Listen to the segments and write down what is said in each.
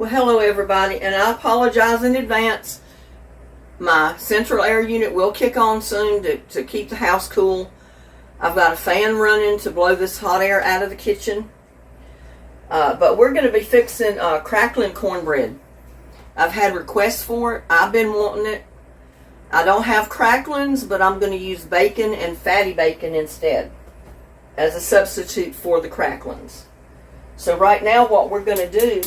Well, hello everybody, and I apologize in advance. My central air unit will kick on soon to keep the house cool. I've got a fan running to blow this hot air out of the kitchen. But we're going to be fixing Cracklin cornbread. I've had requests for it. I've been wanting it. I don't have cracklins, but I'm going to use bacon and fatty bacon instead as a substitute for the cracklins. So right now what we're going to do,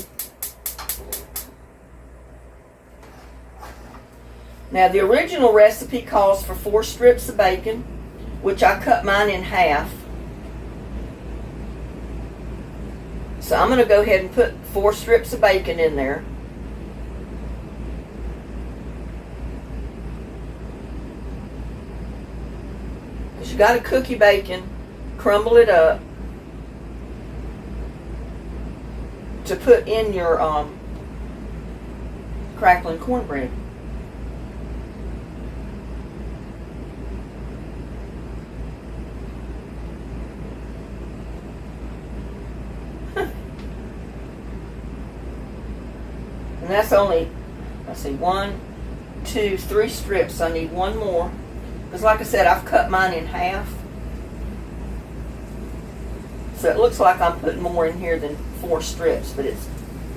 now the original recipe calls for 4 strips of bacon, which I cut mine in half. So I'm going to go ahead and put 4 strips of bacon in there. Because you got to cook your bacon, crumble it up to put in your Cracklin cornbread. And that's only, let's see, 1, 2, 3 strips. I need one more. Because like I said, I've cut mine in half. So it looks like I'm putting more in here than 4 strips, but it's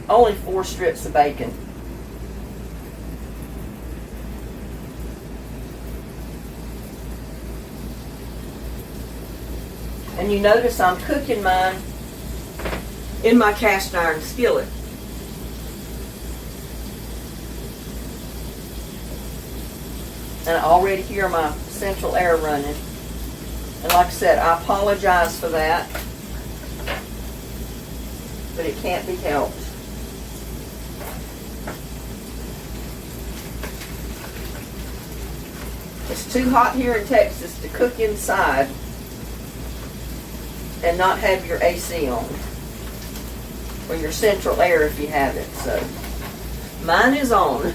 only 4 strips of bacon. And you notice I'm cooking mine in my cast iron skillet. And I already hear my central air running. And like I said, I apologize for that. But it can't be helped. It's too hot here in Texas to cook inside and not have your AC on. Or your central air if you have it. So mine is on.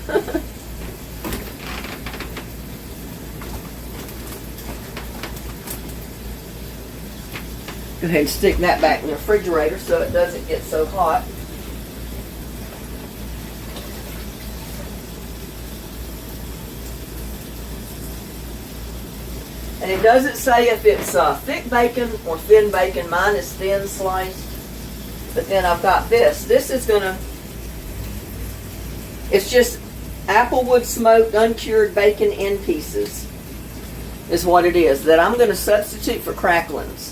Go ahead and stick that back in the refrigerator so it doesn't get so hot. And it doesn't say if it's thick bacon or thin bacon. Mine is thin sliced. But then I've got this. This is gonna, it's just applewood smoked uncured bacon in pieces is what it is that I'm gonna substitute for cracklins.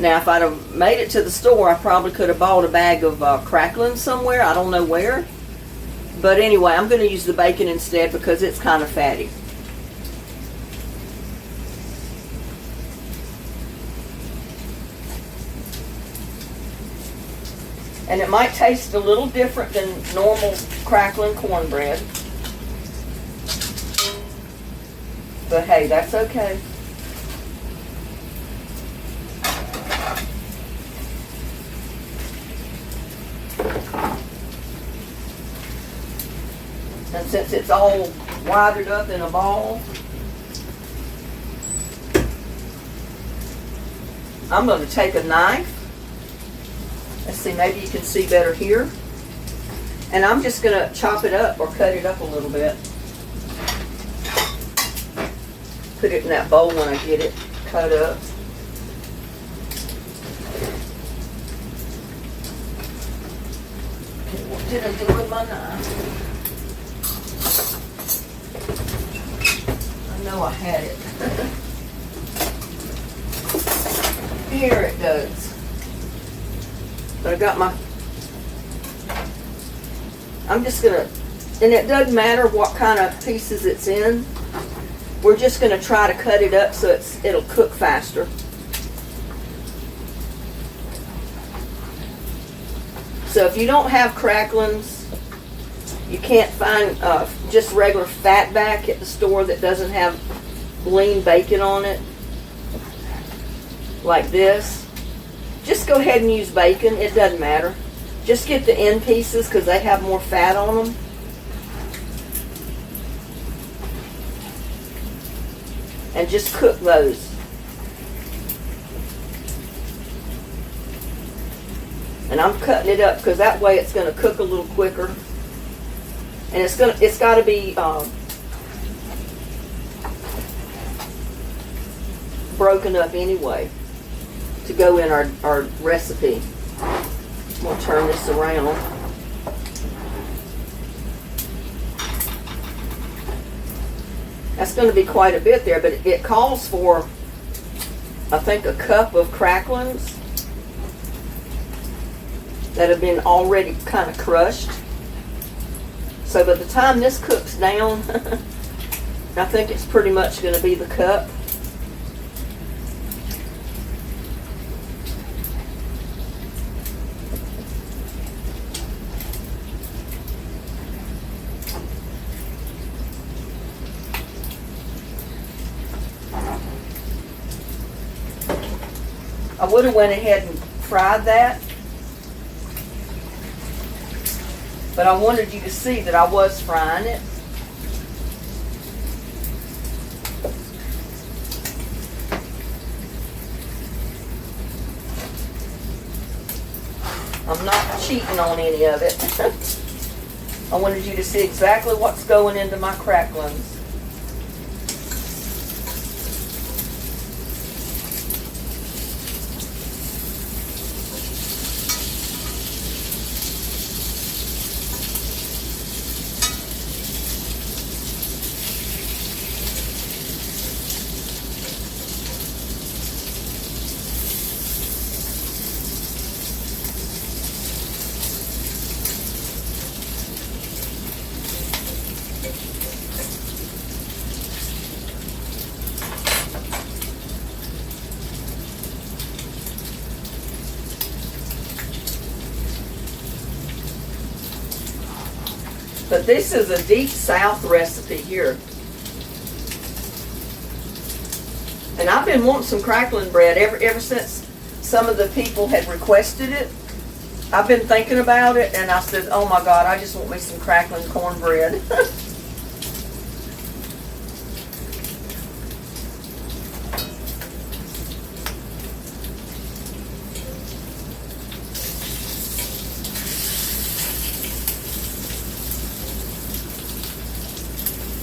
Now, if I'd have made it to the store, I probably could have bought a bag of cracklin somewhere. I don't know where. But anyway, I'm going to use the bacon instead because it's kind of fatty. And it might taste a little different than normal Cracklin cornbread. But hey, that's okay. And since it's all wired up in a ball, I'm going to take a knife. Let's see, maybe you can see better here. And I'm just going to chop it up or cut it up a little bit. Put it in that bowl when I get it cut up. Okay, what did I do with my knife? I know I had it. Here it goes. But I got my, I'm just gonna, and it doesn't matter what kind of pieces it's in. We're just gonna try to cut it up so it'll cook faster. So if you don't have cracklins, you can't find just regular fat back at the store that doesn't have lean bacon on it, like this. Just go ahead and use bacon. It doesn't matter. Just get the end pieces because they have more fat on them. And just cook those. And I'm cutting it up because that way it's going to cook a little quicker. And it's got to be broken up anyway to go in our recipe. We'll turn this around. That's going to be quite a bit there, but it calls for, I think, a cup of cracklins that have been already kind of crushed. So by the time this cooks down, I think it's pretty much going to be the cup. I would have went ahead and fried that, but I wanted you to see that I was frying it. I'm not cheating on any of it. I wanted you to see exactly what's going into my cracklins. But this is a deep south recipe here. And I've been wanting some crackling bread ever since some of the people had requested it. I've been thinking about it, and I said, oh my God, I just want me some crackling cornbread.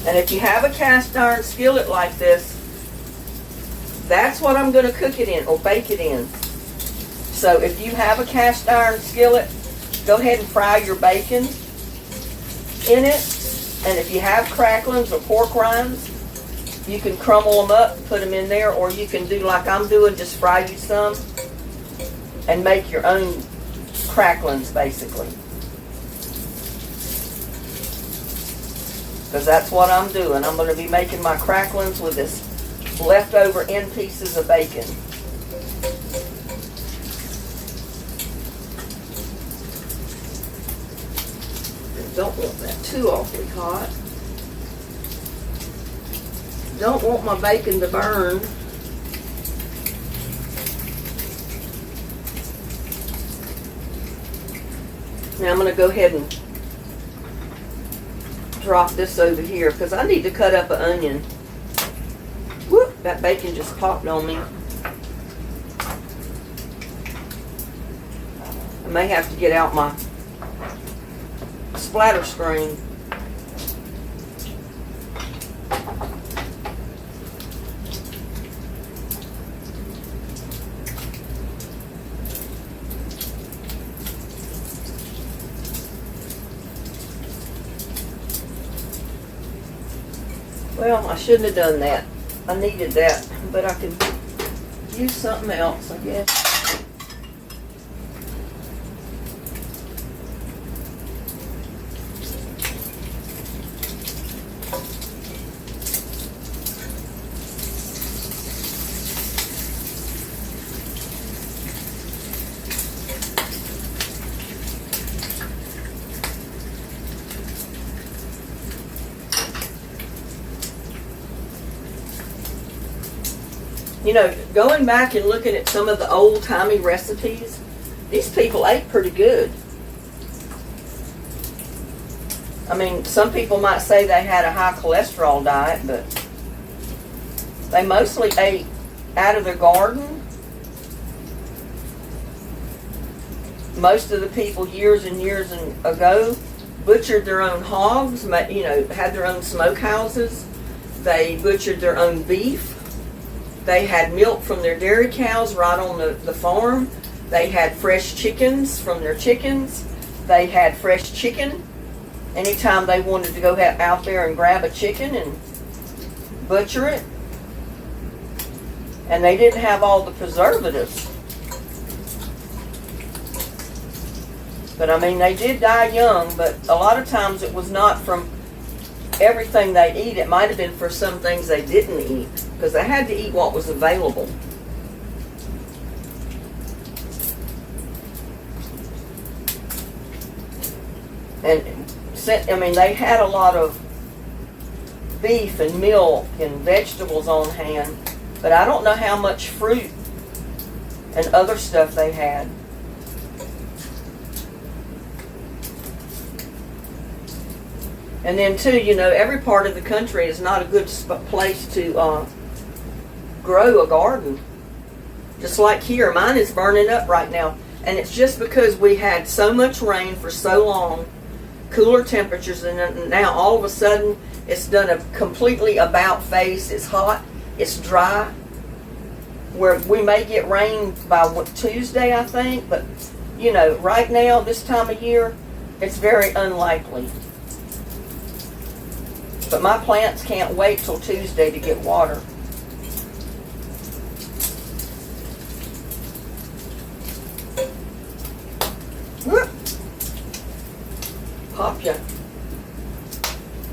And if you have a cast iron skillet like this, that's what I'm going to cook it in or bake it in. So if you have a cast iron skillet, go ahead and fry your bacon in it. And if you have cracklins or pork rinds, you can crumble them up and put them in there, or you can do like I'm doing, just fry you some and make your own cracklins basically. Because that's what I'm doing. I'm going to be making my cracklins with this leftover end pieces of bacon. Don't want that too awfully hot. Don't want my bacon to burn. Now I'm going to go ahead and drop this over here because I need to cut up an onion. Whoop, that bacon just popped on me. I may have to get out my splatter screen. Well, I shouldn't have done that. I needed that, but I can use something else, I guess. You know, going back and looking at some of the old-timey recipes, these people ate pretty good. I mean, some people might say they had a high cholesterol diet, but they mostly ate out of their garden. most of the people years and years ago butchered their own hogs, you know, had their own smokehouses. They butchered their own beef. They had milk from their dairy cows right on the farm. They had fresh chickens from their chickens. They had fresh chicken anytime they wanted to go out there and grab a chicken and butcher it. And they didn't have all the preservatives. But I mean, they did die young, but a lot of times it was not from everything they eat. It might have been for some things they didn't eat, because they had to eat what was available. And I mean, they had a lot of beef and milk and vegetables on hand, but I don't know how much fruit and other stuff they had. And then too, you know, every part of the country is not a good place to grow a garden. Just like here, mine is burning up right now. And it's just because we had so much rain for so long, cooler temperatures, and now all of a sudden it's done a completely about face. It's hot, it's dry. Where we may get rain by Tuesday, I think, but you know, right now, this time of year, it's very unlikely. But my plants can't wait till Tuesday to get water. Whoop. Pop ya.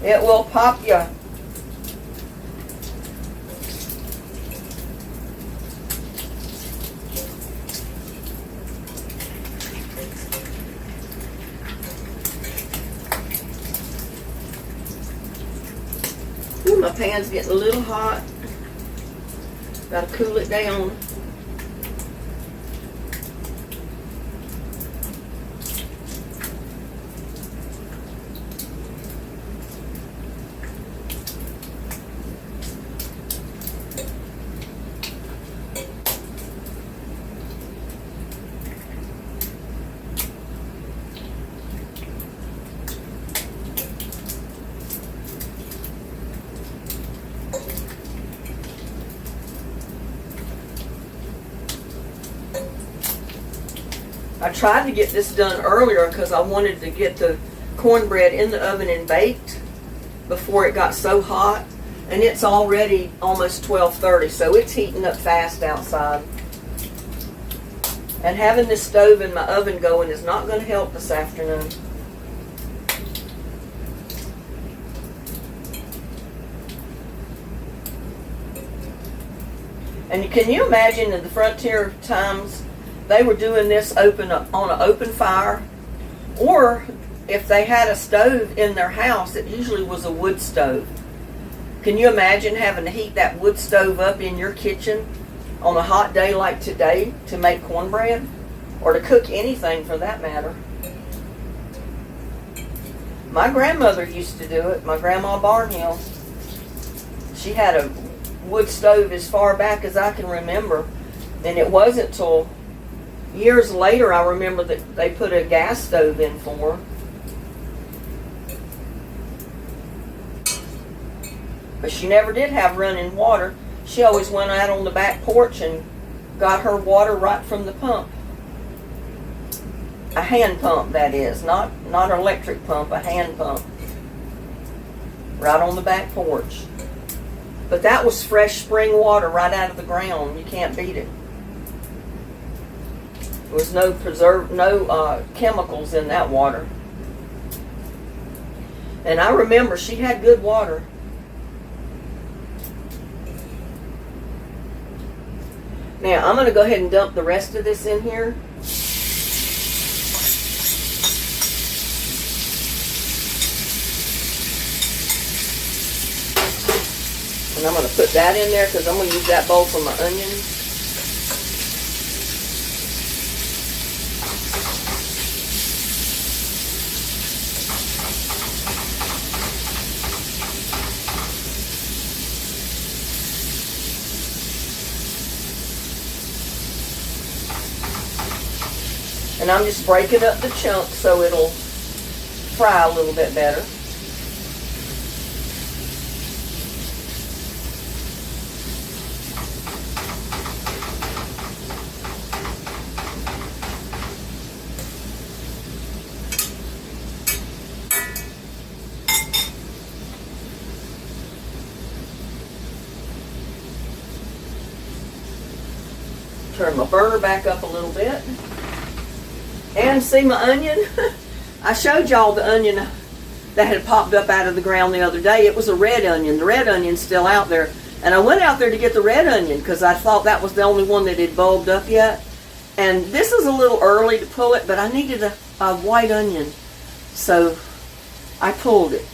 It will pop ya. Ooh, my pan's getting a little hot. Gotta cool it down. I tried to get this done earlier because I wanted to get the cornbread in the oven and baked before it got so hot. And it's already almost 12:30, so it's heating up fast outside. And having this stove in my oven going is not going to help this afternoon. And can you imagine in the frontier times, they were doing this on an open fire, or if they had a stove in their house, it usually was a wood stove. Can you imagine having to heat that wood stove up in your kitchen on a hot day like today to make cornbread, or to cook anything for that matter? My grandmother used to do it, my grandma Barnhill. She had a wood stove as far back as I can remember, and it wasn't till years later I remember that they put a gas stove in for her. But she never did have running water. She always went out on the back porch and got her water right from the pump. A hand pump, that is, not an electric pump, a hand pump. Right on the back porch. But that was fresh spring water right out of the ground. You can't beat it. There was no chemicals in that water. And I remember she had good water. Now, I'm going to go ahead and dump the rest of this in here. And I'm going to put that in there because I'm going to use that bowl for my onions. And I'm just breaking up the chunks so it'll fry a little bit better. Turn my burner back up a little bit. And see my onion? I showed y'all the onion that had popped up out of the ground the other day. It was a red onion. The red onion's still out there. And I went out there to get the red onion because I thought that was the only one that had bulbed up yet. And this is a little early to pull it, but I needed a white onion. So I pulled it.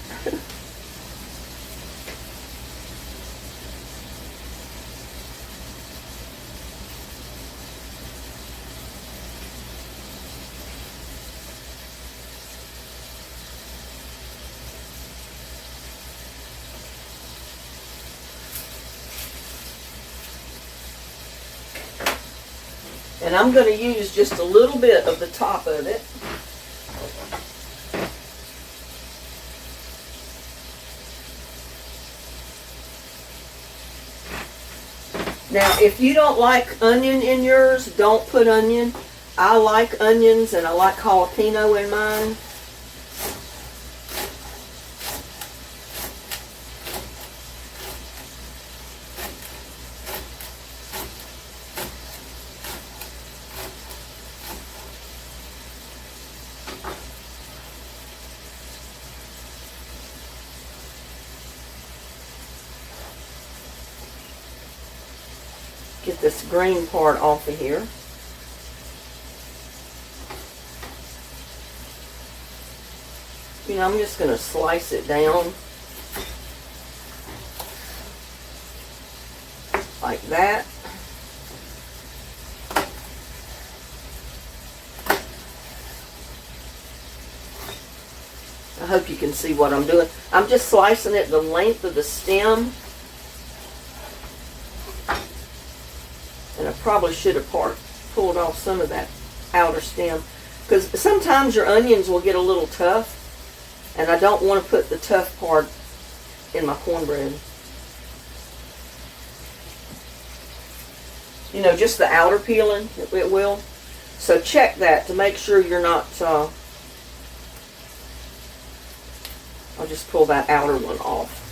And I'm going to use just a little bit of the top of it. Now, if you don't like onion in yours, don't put onion. I like onions and I like jalapeno in mine. Get this green part off of here. You know, I'm just going to slice it down like that. I hope you can see what I'm doing. I'm just slicing it the length of the stem. And I probably should have pulled off some of that outer stem. Because sometimes your onions will get a little tough. And I don't want to put the tough part in my cornbread. You know, just the outer peeling, it will. So check that to make sure you're not... I'll just pull that outer one off.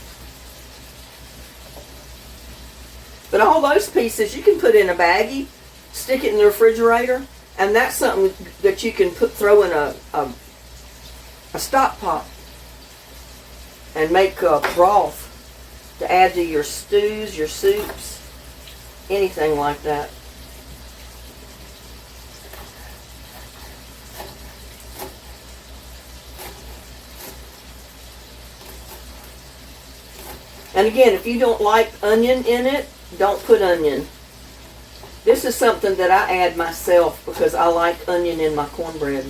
But all those pieces you can put in a baggie, stick it in the refrigerator, and that's something that you can throw in a stock pot and make a broth to add to your stews, your soups, anything like that. And again, if you don't like onion in it, don't put onion. This is something that I add myself because I like onion in my cornbread.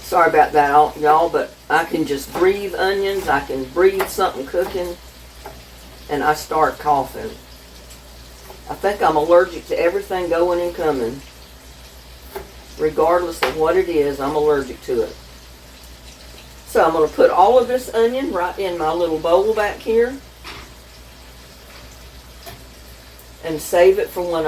Sorry about that, y'all, but I can just breathe onions. I can breathe something cooking, and I start coughing. I think I'm allergic to everything going and coming. Regardless of what it is, I'm allergic to it. So I'm going to put all of this onion right in my little bowl back here. And save it for when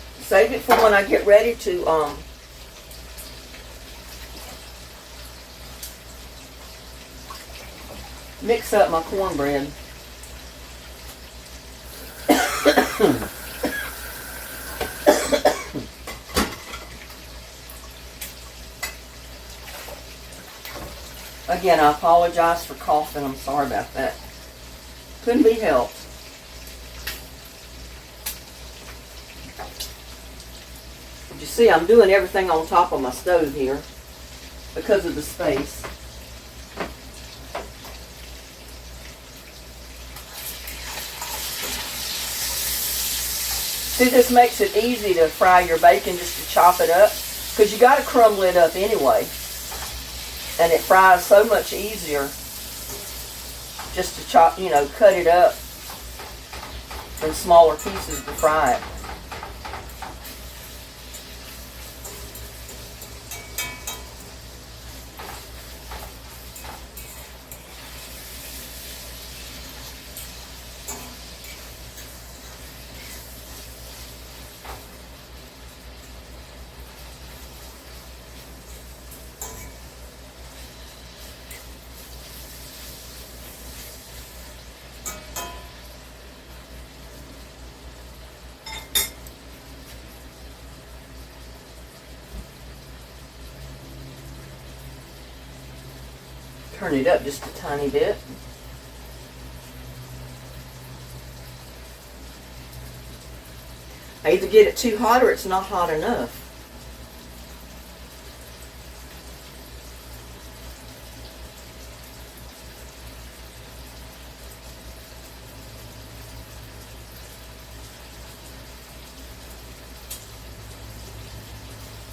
I get ready to mix up my cornbread. Again, I apologize for coughing. I'm sorry about that. Couldn't be helped. But you see, I'm doing everything on top of my stove here because of the space. See, this makes it easy to fry your bacon, just to chop it up, because you got to crumble it up anyway. And it fries so much easier just to chop, cut it up in smaller pieces to fry it. Turn it up just a tiny bit. I either get it too hot or it's not hot enough.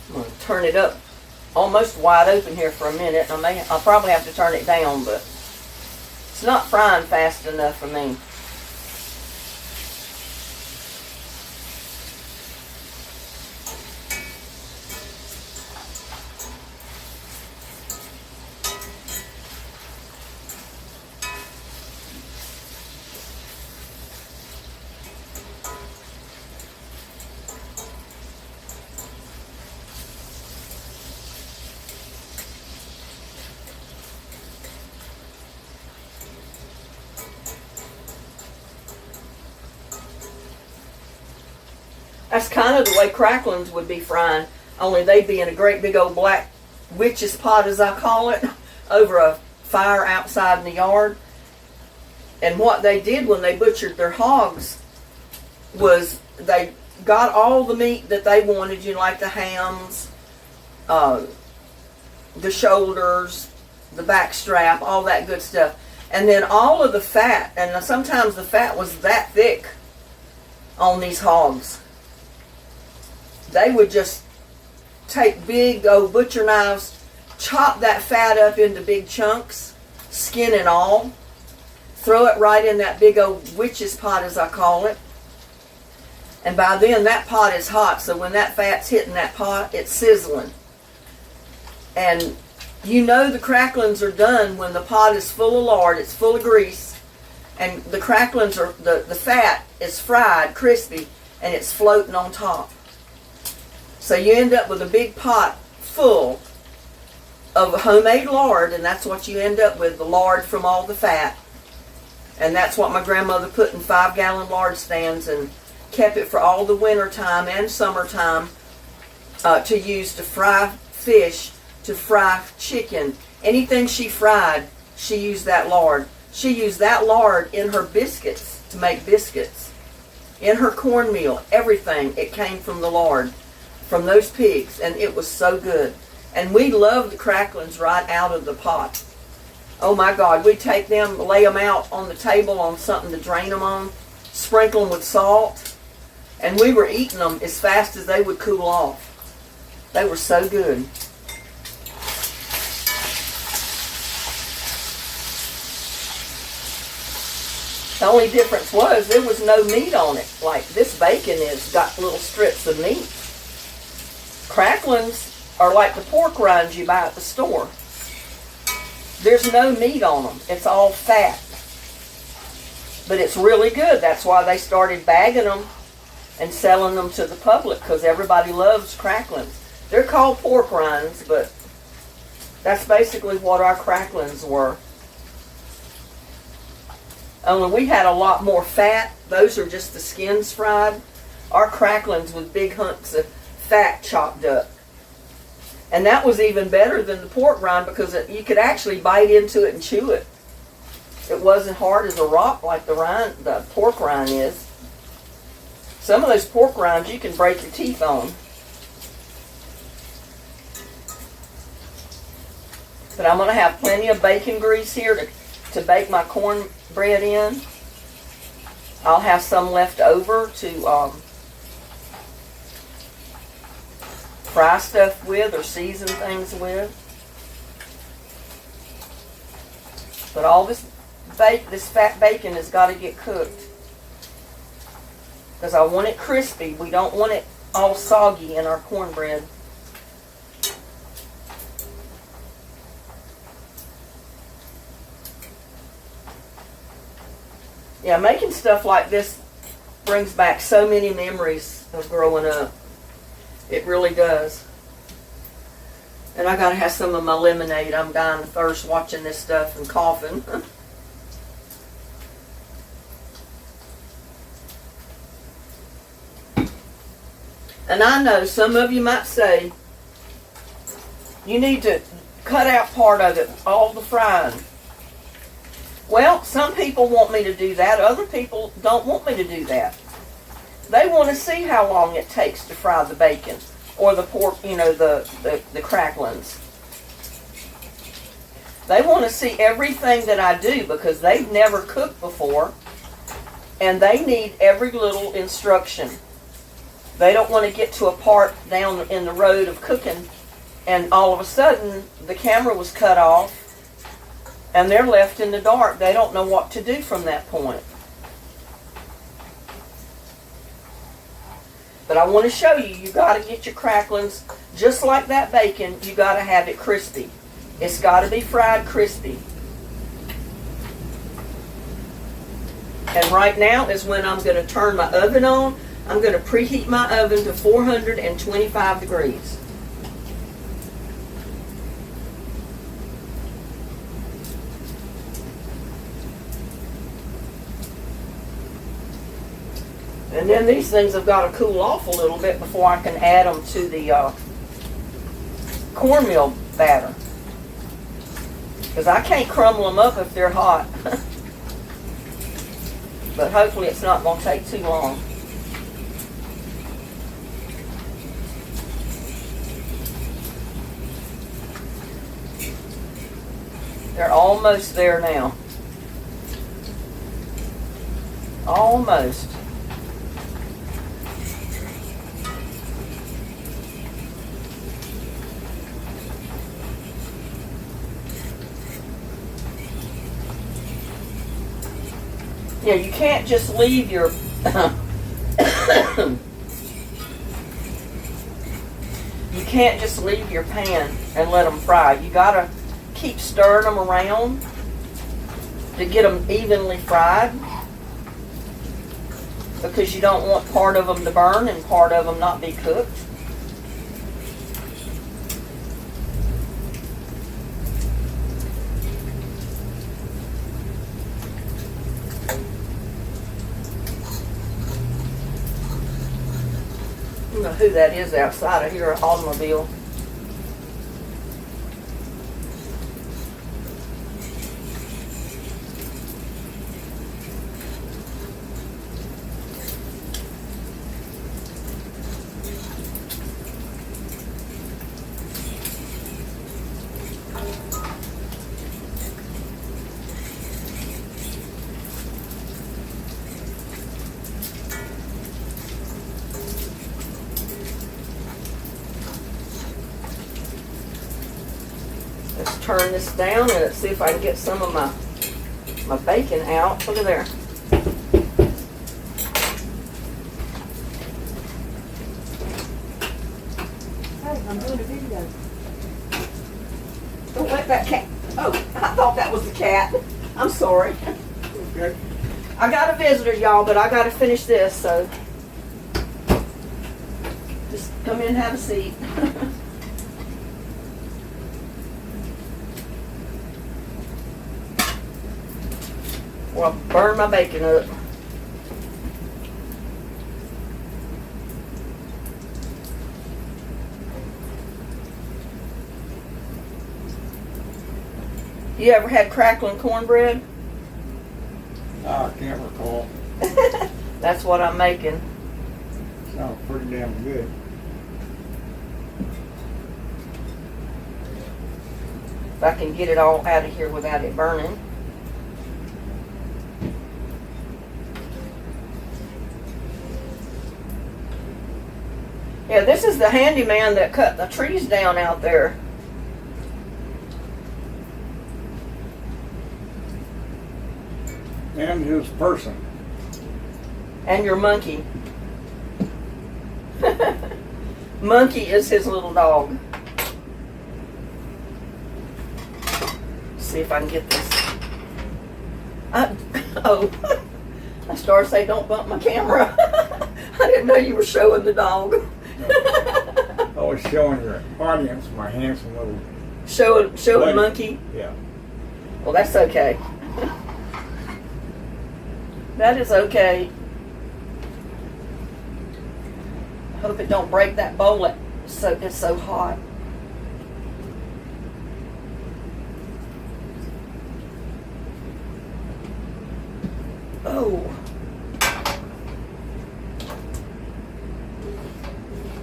I'm going to turn it up almost wide open here for a minute. I'll probably have to turn it down, but it's not frying fast enough for me. That's kind of the way cracklins would be frying, only they'd be in a great big old black witch's pot, as I call it, over a fire outside in the yard. And what they did when they butchered their hogs was they got all the meat that they wanted, like the hams, the shoulders, the back strap, all that good stuff. And then all of the fat, and sometimes the fat was that thick on these hogs. They would just take big old butcher knives, chop that fat up into big chunks, skin and all, throw it right in that big old witch's pot, as I call it. And by then that pot is hot, so when that fat's hitting that pot, it's sizzling. And the cracklins are done when the pot is full of lard, it's full of grease, and the cracklins are, the fat is fried, crispy, and it's floating on top. So you end up with a big pot full of homemade lard, and that's what you end up with, the lard from all the fat. And that's what my grandmother put in 5-gallon lard stands and kept it for all the winter time and summertime to use to fry fish, to fry chicken. Anything she fried, she used that lard. She used that lard in her biscuits to make biscuits. In her cornmeal, everything, it came from the lard, from those pigs, and it was so good. And we love the cracklins right out of the pot. Oh my God, we take them, lay them out on the table on something to drain them on, sprinkle them with salt, and we were eating them as fast as they would cool off. They were so good. The only difference was there was no meat on it. Like this bacon is got little strips of meat. Cracklins are like the pork rinds you buy at the store. There's no meat on them. It's all fat. But it's really good. That's why they started bagging them and selling them to the public, because everybody loves cracklins. They're called pork rinds, but that's basically what our cracklins were. Only we had a lot more fat. Those are just the skins fried. Our cracklins with big hunks of fat chopped up. And that was even better than the pork rind because you could actually bite into it and chew it. It wasn't hard as a rock like the pork rind is. Some of those pork rinds you can break your teeth on. But I'm going to have plenty of bacon grease here to bake my cornbread in. I'll have some left over to fry stuff with or season things with. But all this fat bacon has got to get cooked. Because I want it crispy. We don't want it all soggy in our cornbread. Yeah, making stuff like this brings back so many memories of growing up. It really does. And I gotta have some of my lemonade. I'm dying of thirst watching this stuff and coughing. And I know some of you might say, you need to cut out part of it, all the frying. Well, some people want me to do that. Other people don't want me to do that. They want to see how long it takes to fry the bacon or the pork, the cracklins. They want to see everything that I do because they've never cooked before and they need every little instruction. They don't want to get to a part down in the road of cooking and all of a sudden the camera was cut off and they're left in the dark. They don't know what to do from that point. But I want to show you, you got to get your cracklins just like that bacon. You got to have it crispy. It's got to be fried crispy. And right now is when I'm going to turn my oven on. I'm going to preheat my oven to 425 degrees. And then these things have got to cool off a little bit before I can add them to the cornmeal batter. Because I can't crumble them up if they're hot. But hopefully it's not going to take too long. They're almost there now. Almost. Yeah, you can't just leave your you can't just leave your pan and let them fry. You gotta keep stirring them around to get them evenly fried because you don't want part of them to burn and part of them not be cooked. I don't know who that is outside. I hear an automobile. Let's turn this down and let's see if I can get some of my bacon out. Look at there. Hey, I'm doing a video. Don't let that cat. Oh, I thought that was the cat. I'm sorry. Okay. I got a visitor, y'all, but I got to finish this, so just come in and have a seat. Well, I burn my bacon up. You ever had Cracklin cornbread? I can't recall. That's what I'm making. Sounds pretty damn good. If I can get it all out of here without it burning. Yeah, this is the handyman that cut the trees down out there. And his person. And your monkey. Monkey is his little dog. See if I can get this. Oh, I started to say don't bump my camera. I didn't know you were showing the dog. I was showing your audience my handsome little... Show the buddy. monkey? Yeah. Well, that's okay. That is okay. I hope it don't break that bowl. It's so hot. Oh.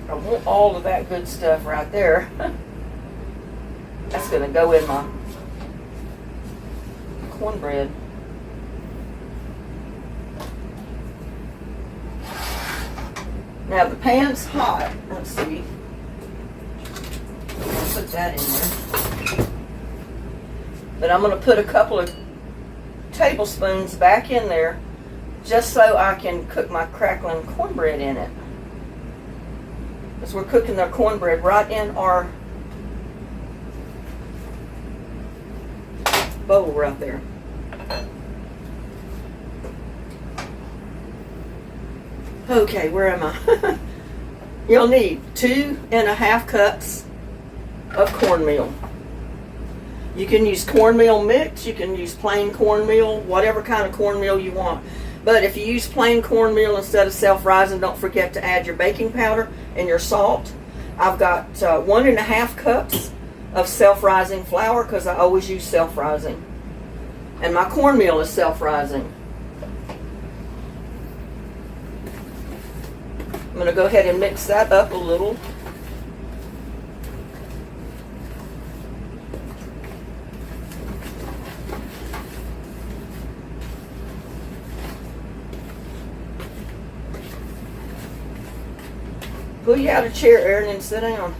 I want all of that good stuff right there. That's gonna go in my cornbread. Now the pan's hot. Let's see. I'll put that in there. But I'm going to put a couple of tablespoons back in there just so I can cook my Cracklin cornbread in it. Because we're cooking the cornbread right in our bowl right there. Okay, where am I? You'll need 2.5 cups of cornmeal. You can use cornmeal mix, you can use plain cornmeal, whatever kind of cornmeal you want. But if you use plain cornmeal instead of self-rising, don't forget to add your baking powder and your salt. I've got 1.5 cups of self-rising flour because I always use self-rising. And my cornmeal is self-rising. I'm going to go ahead and mix that up a little. Pull you out a chair, Erin, and sit down.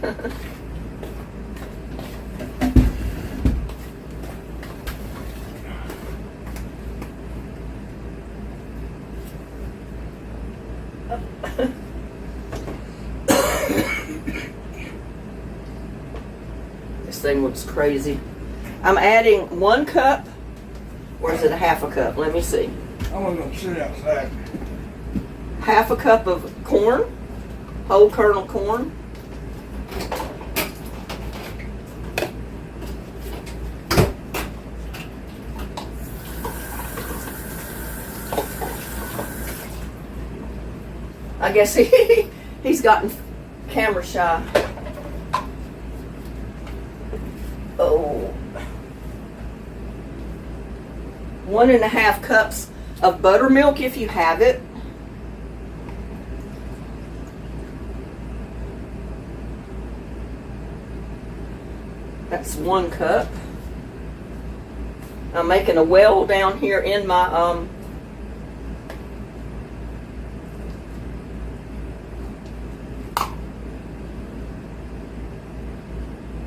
This thing looks crazy. I'm adding 1 cup, or is it a half a cup? Let me see. I'm going to sit outside. Half a cup of corn, whole kernel corn. I guess he's gotten camera shy. Oh. 1.5 cups of buttermilk if you have it. That's 1 cup. I'm making a well down here in my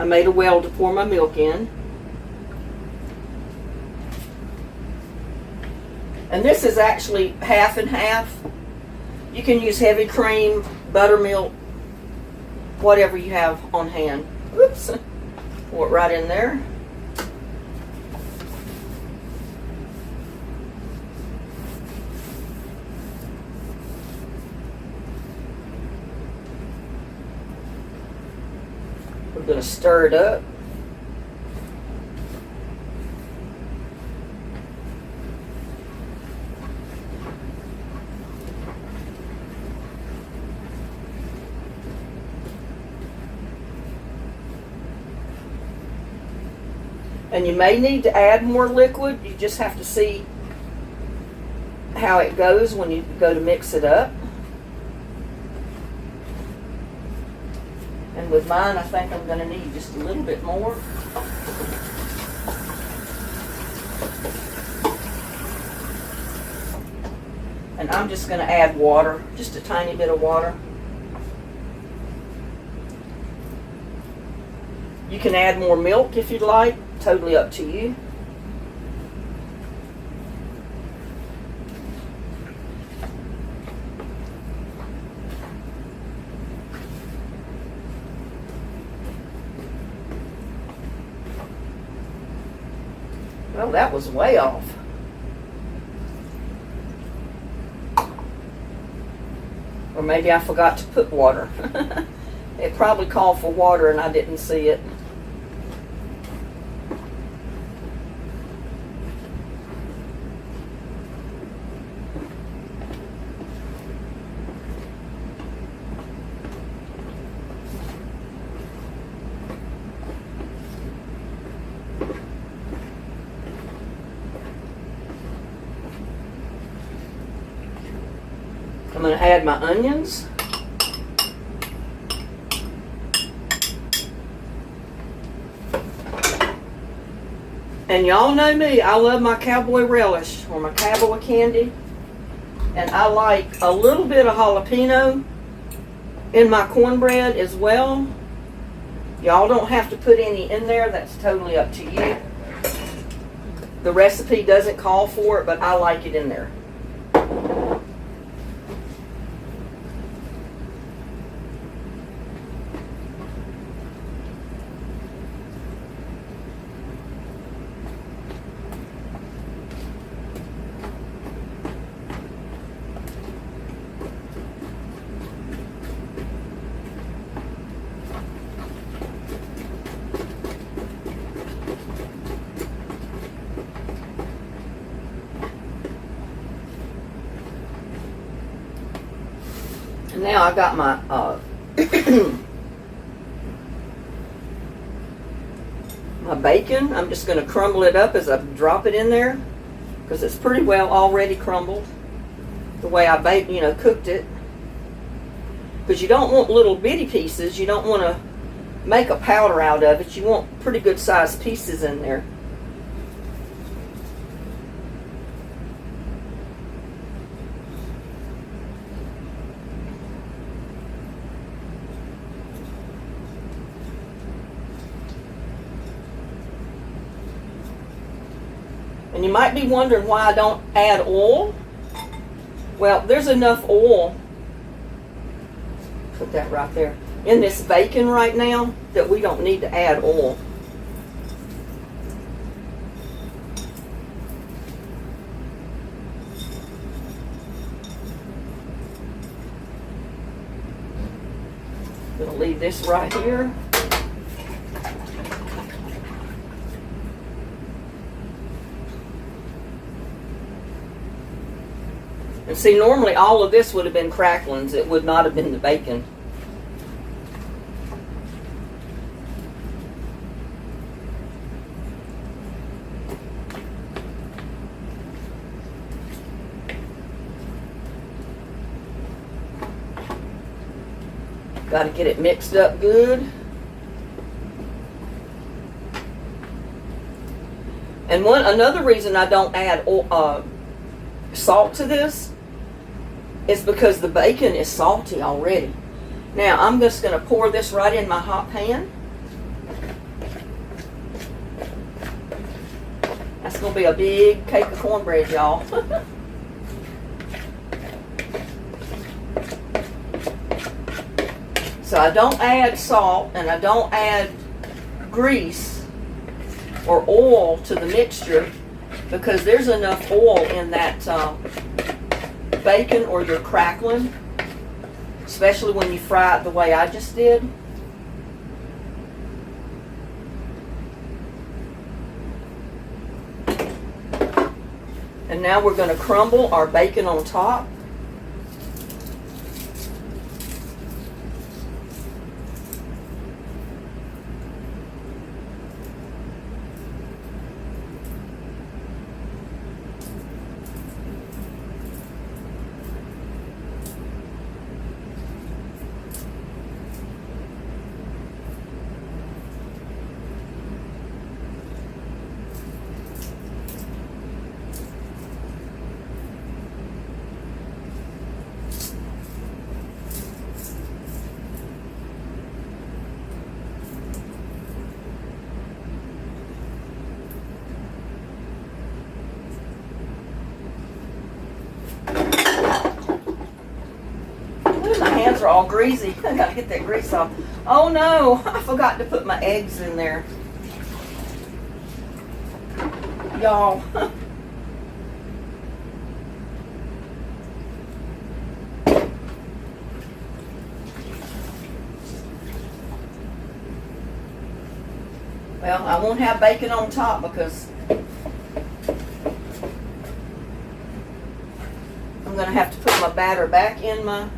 I made a well to pour my milk in. And this is actually half and half. You can use heavy cream, buttermilk, whatever you have on hand. Oops. Pour it right in there. We're going to stir it up. And you may need to add more liquid. You just have to see how it goes when you go to mix it up. And with mine, I think I'm going to need just a little bit more. And I'm just going to add water, just a tiny bit of water. You can add more milk if you'd like, totally up to you. Well, that was way off. Or maybe I forgot to put water. It probably called for water and I didn't see it. I'm going to add my onions. And y'all know me, I love my cowboy relish or my cowboy candy. And I like a little bit of jalapeno in my cornbread as well. Y'all don't have to put any in there, that's totally up to you. The recipe doesn't call for it, but I like it in there. Now I got my my bacon. I'm just going to crumble it up as I drop it in there because it's pretty well already crumbled the way I cooked it. Because you don't want little bitty pieces. You don't want to make a powder out of it. You want pretty good sized pieces in there. And you might be wondering why I don't add oil. Well, there's enough oil, put that right there, in this bacon right now that we don't need to add oil. I'm going to leave this right here. And see, normally all of this would have been cracklins. It would not have been the bacon. Got to get it mixed up good. And another reason I don't add salt to this is because the bacon is salty already. Now I'm just going to pour this right in my hot pan. That's going to be a big cake of cornbread, y'all. So I don't add salt and I don't add grease or oil to the mixture because there's enough oil in that bacon or your cracklin, especially when you fry it the way I just did. And now we're going to crumble our bacon on top. are all greasy. I gotta get that grease off. Oh no, I forgot to put my eggs in there. Y'all. Well, I won't have bacon on top because I'm going to have to put my batter back in my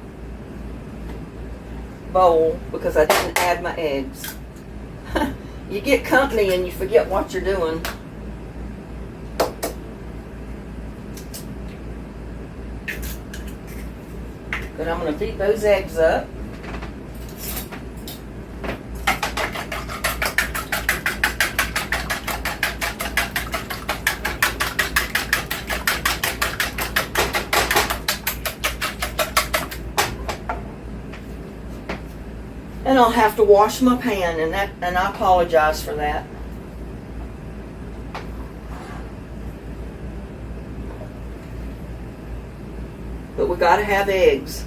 bowl because I didn't add my eggs. You get company and you forget what you're doing. But I'm going to beat those eggs up. And I'll have to wash my pan, and I apologize for that. But we gotta have eggs.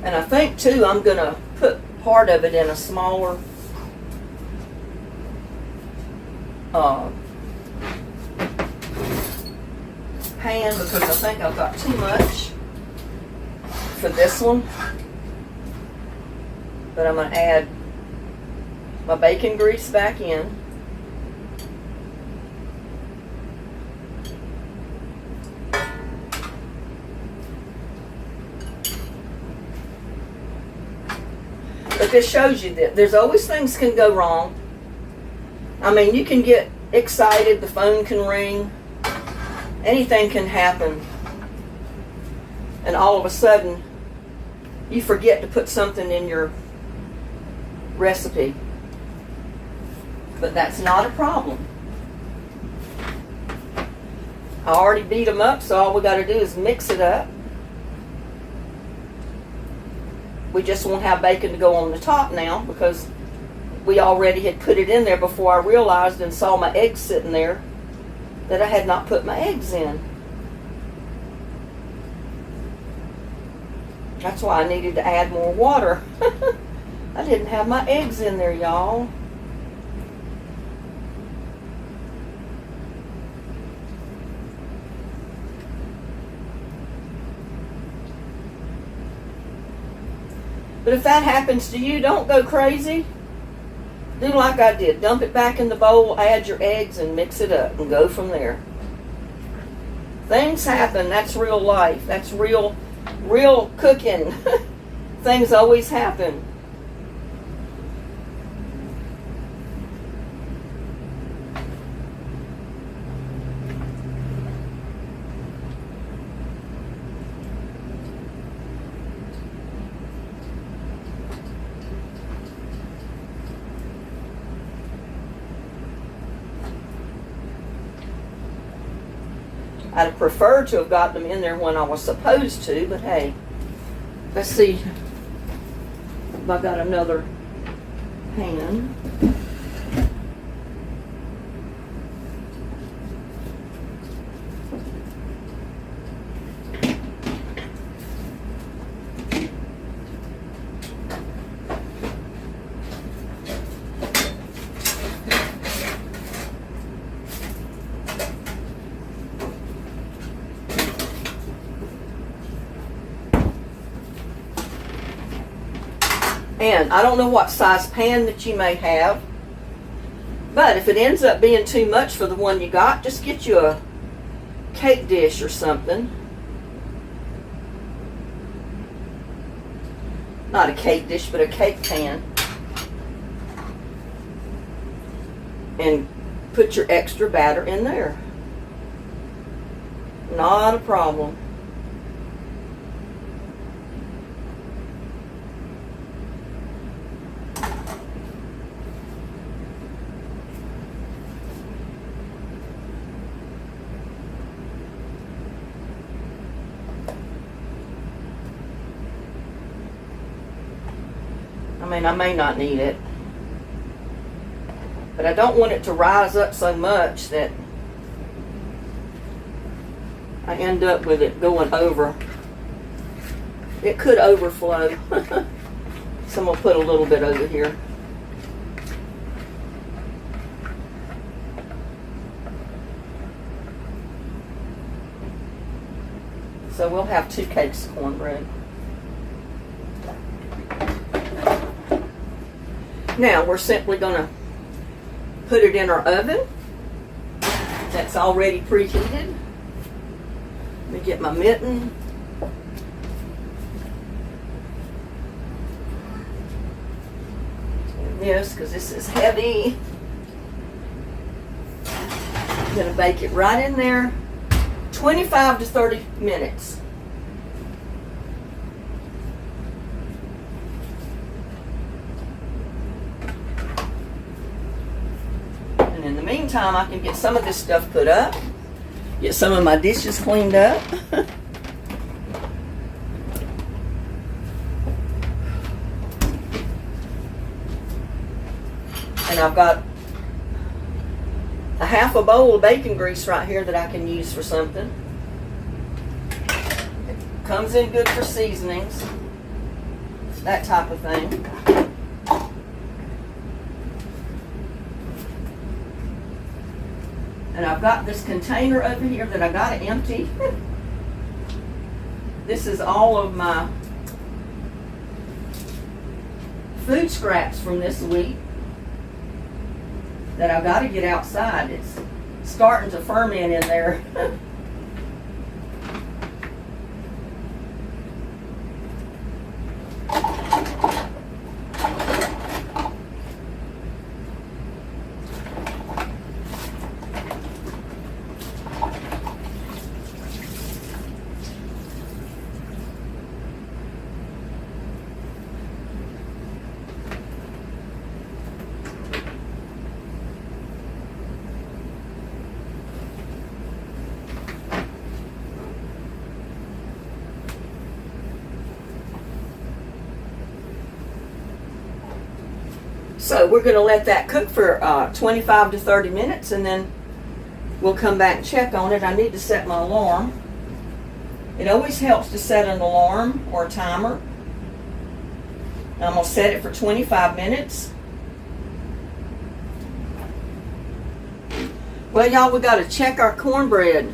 And I think too, I'm gonna put part of it in a smaller pan because I think I've got too much for this one. But I'm gonna add my bacon grease back in. But this shows you that there's always things can go wrong. I mean, you can get excited, the phone can ring, anything can happen. And all of a sudden, you forget to put something in your recipe. But that's not a problem. I already beat them up, so all we got to do is mix it up. We just won't have bacon to go on the top now because we already had put it in there before I realized and saw my eggs sitting there that I had not put my eggs in. That's why I needed to add more water. I didn't have my eggs in there, y'all. But if that happens to you, don't go crazy. Do like I did. Dump it back in the bowl, add your eggs, and mix it up, and go from there. Things happen. That's real life. That's real cooking. Things always happen. I'd have preferred to have got them in there when I was supposed to, but hey, let's see if I got another pan. And I don't know what size pan that you may have, but if it ends up being too much for the one you got, just get you a cake dish or something. Not a cake dish, but a cake pan. And put your extra batter in there. Not a problem. I mean, I may not need it, but I don't want it to rise up so much that I end up with it going over. It could overflow. So I'm going to put a little bit over here. So we'll have 2 cakes of cornbread. Now we're simply going to put it in our oven that's already preheated. Let me get my mitten. And this, because this is heavy. I'm going to bake it right in there, 25 to 30 minutes. In the meantime, I can get some of this stuff put up, get some of my dishes cleaned up. And I've got a half a bowl of bacon grease right here that I can use for something. It comes in good for seasonings, that type of thing. And I've got this container over here that I gotta empty. This is all of my food scraps from this week that I've got to get outside. It's starting to ferment in there. So we're going to let that cook for 25 to 30 minutes, and then we'll come back and check on it. I need to set my alarm. It always helps to set an alarm or a timer. I'm going to set it for 25 minutes. Well, y'all, we got to check our cornbread.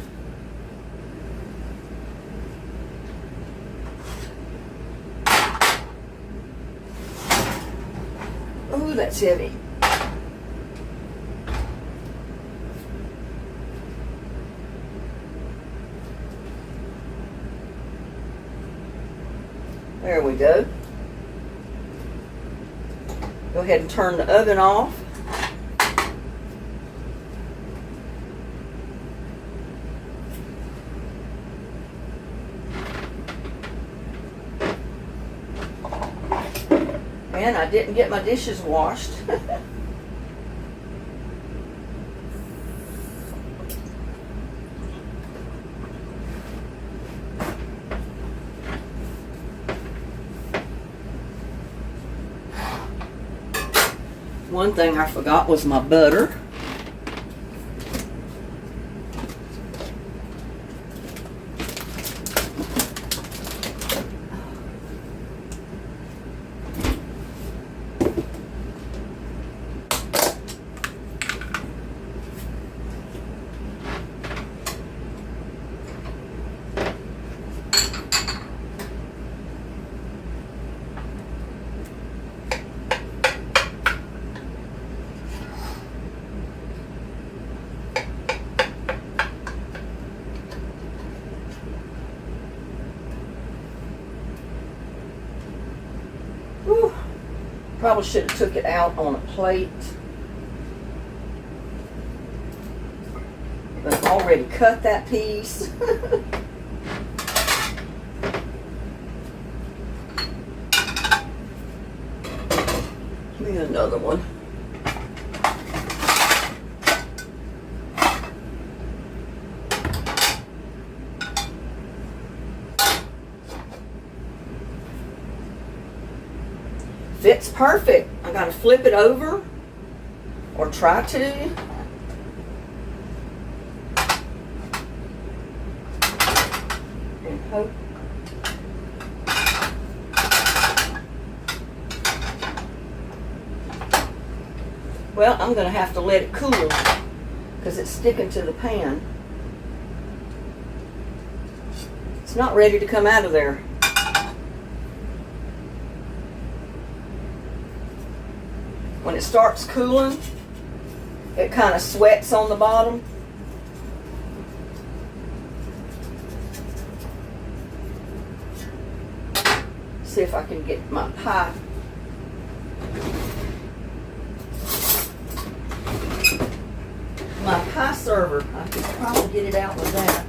Ooh, that's heavy. There we go. Go ahead and turn the oven off. Man, I didn't get my dishes washed. One thing I forgot was my butter. Whew. Probably should have took it out on a plate. already cut that piece. Give me another one. Fits perfect. I gotta flip it over, or try to. And hope. Well, I'm gonna have to let it cool because it's sticking to the pan. It's not ready to come out of there. When it starts cooling, it kind of sweats on the bottom. See if I can get my pie. My pie server, I could probably get it out with that.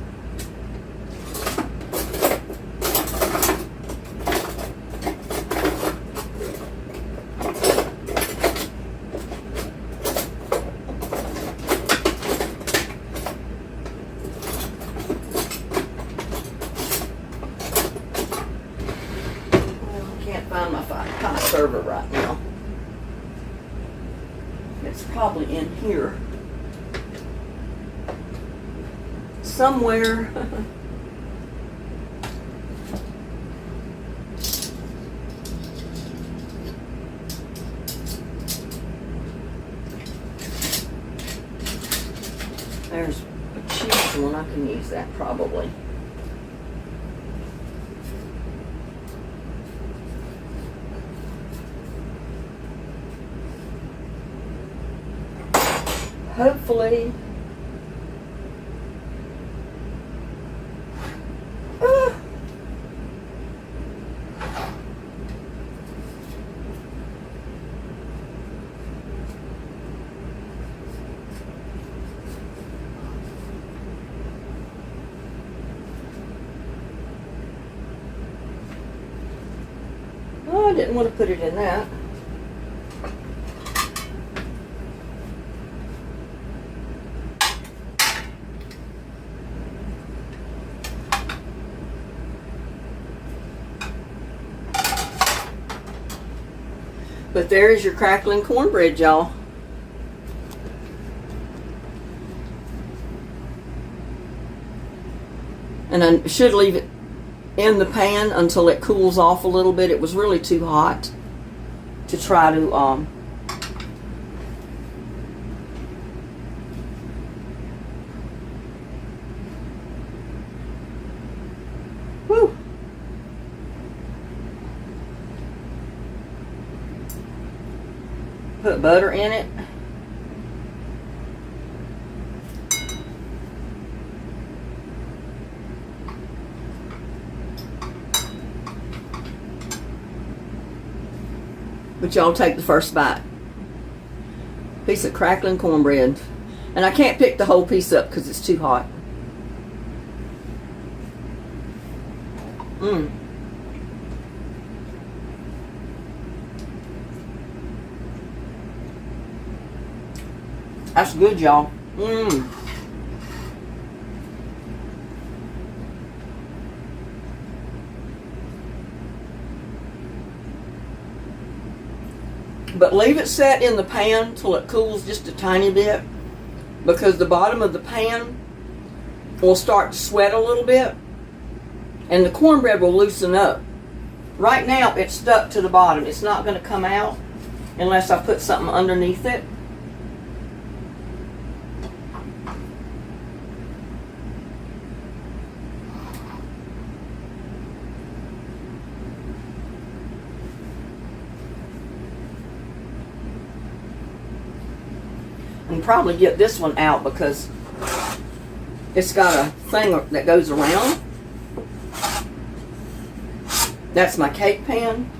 Pie server right now. It's probably in here somewhere. There's a cheese one. I can use that probably. Hopefully. Oh, I didn't want to put it in that. But there is your crackling cornbread, y'all. And I should leave it in the pan until it cools off a little bit. It was really too hot to try to woo. Put butter in it. But y'all take the first bite. Piece of crackling cornbread. And I can't pick the whole piece up because it's too hot. Mmm. That's good, y'all. Mmm. But leave it set in the pan till it cools just a tiny bit, because the bottom of the pan will start to sweat a little bit and the cornbread will loosen up. Right now it's stuck to the bottom. It's not going to come out unless I put something underneath it. And probably get this one out because it's got a thing that goes around. That's my cake pan.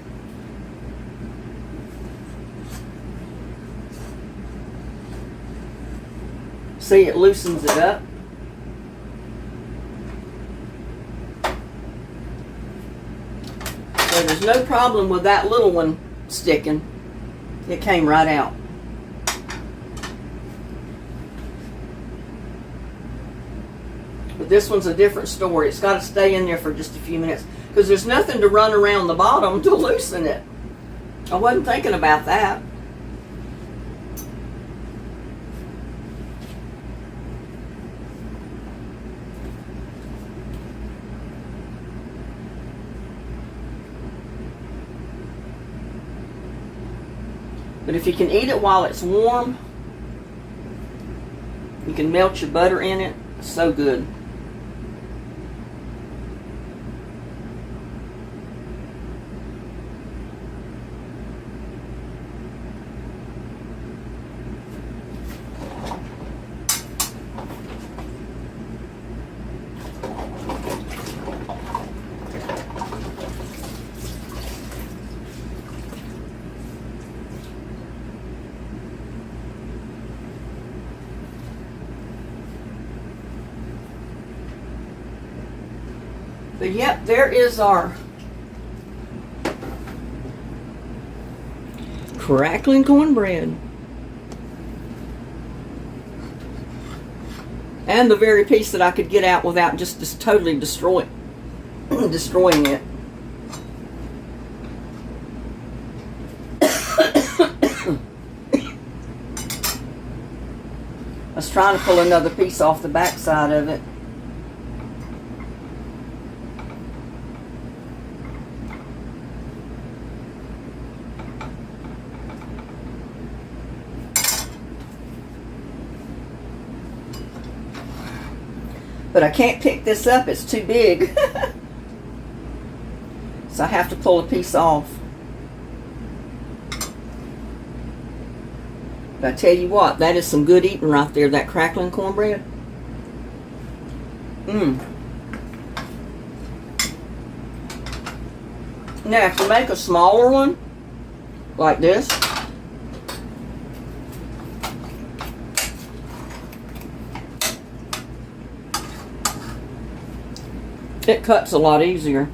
See, it loosens it up. So there's no problem with that little one sticking. It came right out. But this one's a different story. It's got to stay in there for just a few minutes because there's nothing to run around the bottom to loosen it. I wasn't thinking about that. But if you can eat it while it's warm, you can melt your butter in it. It's so good. But yep, there is our crackling cornbread. And the very piece that I could get out without just totally destroying it. I was trying to pull another piece off the back side of it. But I can't pick this up, it's too big. So I have to pull a piece off. But I tell you what, that is some good eating right there, that crackling cornbread. Now, if you make a smaller one, like this, it cuts a lot easier.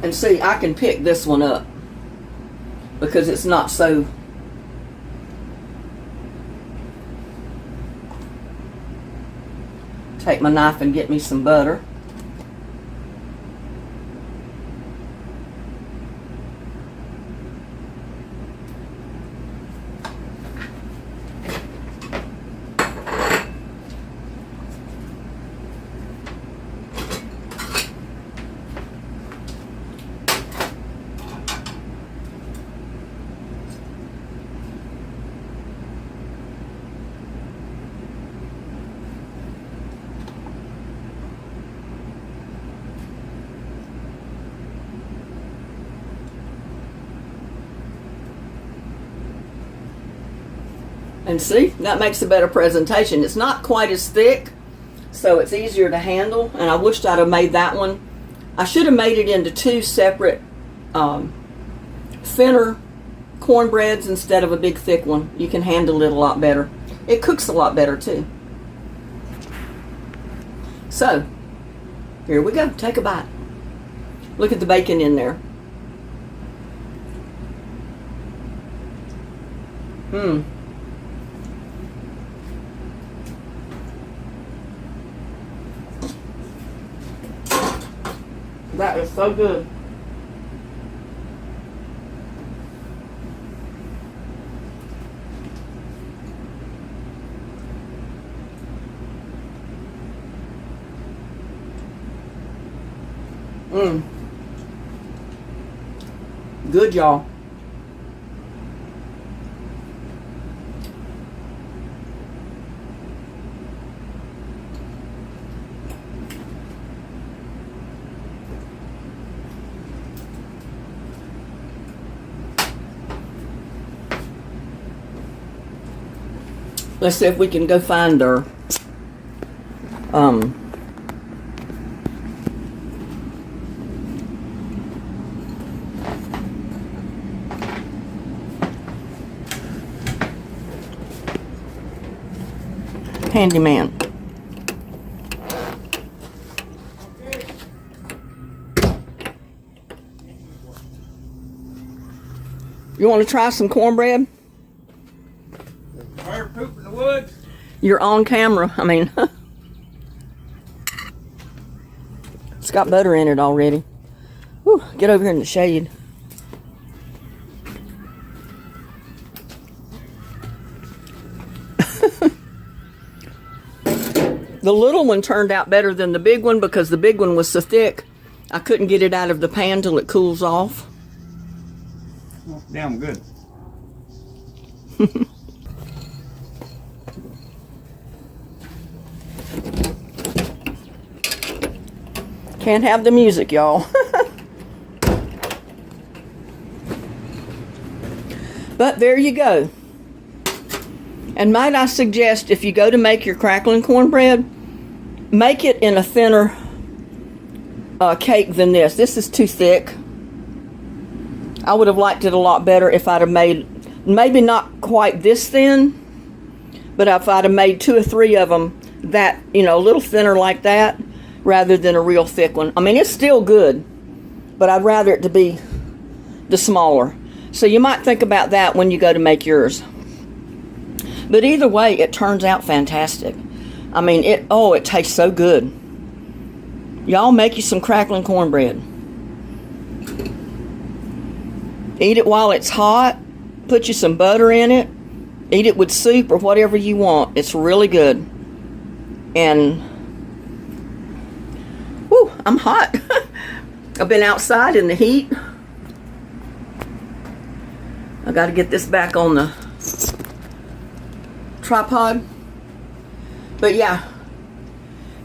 And see, I can pick this one up because it's not so. Take my knife and get me some butter. And see, that makes a better presentation. It's not quite as thick, so it's easier to handle. And I wished I'd have made that one. I should have made it into two separate thinner cornbreads instead of a big thick one. You can handle it a lot better. It cooks a lot better too. So, here we go. Take a bite. Look at the bacon in there. That is so good. Good, y'all. Let's see if we can go find their handyman. You want to try some cornbread? Fire poop in the woods? You're on camera. I mean, it's got butter in it already. Whew, get over here in the shade. The little one turned out better than the big one because the big one was so thick, I couldn't get it out of the pan till it cools off. Oh, damn good. Can't have the music, y'all. But there you go. And might I suggest, if you go to make your crackling cornbread, make it in a thinner cake than this. This is too thick. I would have liked it a lot better if I'd have made, maybe not quite this thin, but if I'd have made 2 or 3 of them that, you know, a little thinner like that, rather than a real thick one. I mean, it's still good, but I'd rather it to be the smaller. So you might think about that when you go to make yours. But either way, it turns out fantastic. I mean, it tastes so good. Y'all make you some crackling cornbread. Eat it while it's hot. Put you some butter in it. Eat it with soup or whatever you want. It's really good. And, whew, I'm hot. I've been outside in the heat. I got to get this back on the tripod. But yeah,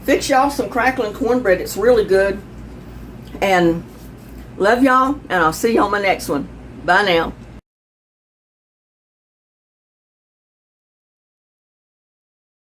fix y'all some crackling cornbread. It's really good. And love y'all, and I'll see you on my next one. Bye now.